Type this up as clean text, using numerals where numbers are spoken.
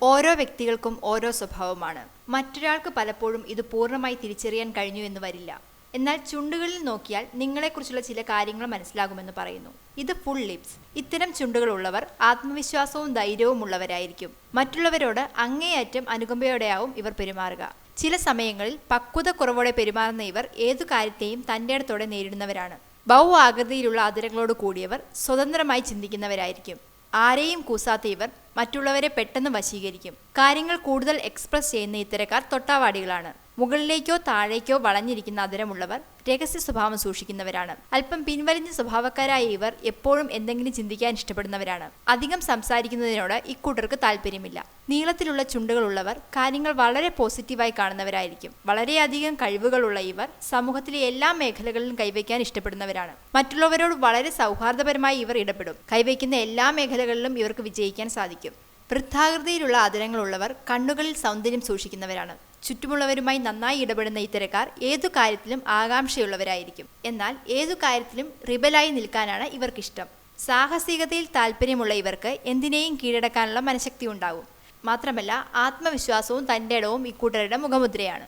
ഓരോ വ്യക്തികൾക്കും ഓരോ സ്വഭാവമാണ്. മറ്റൊരാൾക്ക് പലപ്പോഴും ഇത് പൂർണ്ണമായി തിരിച്ചറിയാൻ കഴിഞ്ഞു എന്ന് വരില്ല. എന്നാൽ ചുണ്ടുകളിൽ നോക്കിയാൽ നിങ്ങളെക്കുറിച്ചുള്ള ചില കാര്യങ്ങൾ മനസ്സിലാകുമെന്ന് പറയുന്നു. ഇത് ഫുൾ ലിപ്സ്. ഇത്തരം ചുണ്ടുകൾ ഉള്ളവർ ആത്മവിശ്വാസവും ധൈര്യവും ഉള്ളവരായിരിക്കും. മറ്റുള്ളവരോട് അങ്ങേയറ്റം അനുകമ്പയോടെയാവും ഇവർ പെരുമാറുക. ചില സമയങ്ങളിൽ പക്വത കുറവോടെ പെരുമാറുന്ന ഇവർ ഏതു കാര്യത്തെയും തൻ്റെ ഇടത്തോടെ നേരിടുന്നവരാണ്. ആകൃതിയിലുള്ള അതിരങ്ങളോട് കൂടിയവർ സ്വതന്ത്രമായി ചിന്തിക്കുന്നവരായിരിക്കും. ആരെയും കൂസാത്ത ഇവർ മറ്റുള്ളവരെ പെട്ടെന്ന് വശീകരിക്കും. കാര്യങ്ങൾ കൂടുതൽ എക്സ്പ്രസ് ചെയ്യുന്ന ഇത്തരക്കാർ തൊട്ടാവാടികളാണ്. മുകളിലേക്കോ താഴേക്കോ വളഞ്ഞിരിക്കുന്ന അതിരമുള്ളവർ രഹസ്യ സ്വഭാവം സൂക്ഷിക്കുന്നവരാണ്. അല്പം പിൻവലിഞ്ഞ സ്വഭാവക്കാരായ ഇവർ എപ്പോഴും എന്തെങ്കിലും ചിന്തിക്കാൻ ഇഷ്ടപ്പെടുന്നവരാണ്. അധികം സംസാരിക്കുന്നതിനോട് ഇക്കൂട്ടർക്ക് താല്പര്യമില്ല. നീളത്തിലുള്ള ചുണ്ടുകളുള്ളവർ കാര്യങ്ങൾ വളരെ പോസിറ്റീവായി കാണുന്നവരായിരിക്കും. വളരെയധികം കഴിവുകളുള്ള ഇവർ സമൂഹത്തിലെ എല്ലാ മേഖലകളിലും കൈവയ്ക്കാൻ ഇഷ്ടപ്പെടുന്നവരാണ്. മറ്റുള്ളവരോട് വളരെ സൗഹാർദ്ദപരമായി ഇവർ ഇടപെടും. കൈവയ്ക്കുന്ന എല്ലാ മേഖലകളിലും ഇവർക്ക് വിജയിക്കാൻ സാധിക്കും. വൃത്താകൃതിയിലുള്ള അതിരങ്ങളുള്ളവർ കണ്ണുകളിൽ സൗന്ദര്യം സൂക്ഷിക്കുന്നവരാണ്. ചുറ്റുമുള്ളവരുമായി നന്നായി ഇടപെടുന്ന ഇത്തരക്കാർ ഏതു കാര്യത്തിലും ആകാംക്ഷയുള്ളവരായിരിക്കും. എന്നാൽ ഏതു കാര്യത്തിലും റിബലായി നിൽക്കാനാണ് ഇവർക്കിഷ്ടം. സാഹസികതയിൽ താല്പര്യമുള്ള ഇവർക്ക് എന്തിനേയും കീഴടക്കാനുള്ള മനഃശക്തി ഉണ്ടാകും. മാത്രമല്ല ആത്മവിശ്വാസവും തൻ്റെ ഇടവും ഇക്കൂട്ടരുടെ മുഖമുദ്രയാണ്.